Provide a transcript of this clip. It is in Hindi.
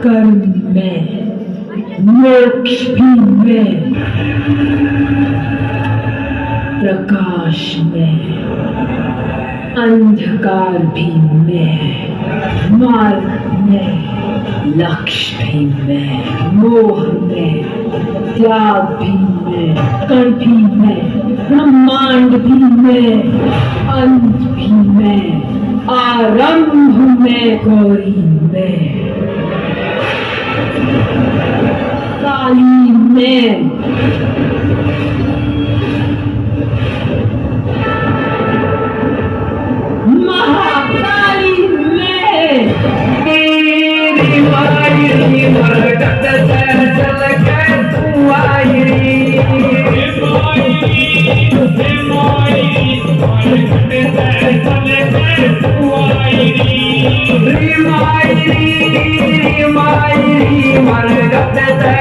कर्म में, मोक्ष भी में, प्रकाश में, अंधकार भी में, मार्ग में, लक्ष्य भी में, मोह में, त्याग भी में, कण भी में, ब्रह्मांड भी में, अंत भी में, आरंभ में, गौरी में, काली में, महाकाली में, तेरी माई मरकत से चल के तू आई, मरकत से चल के तू आई, माई मरकत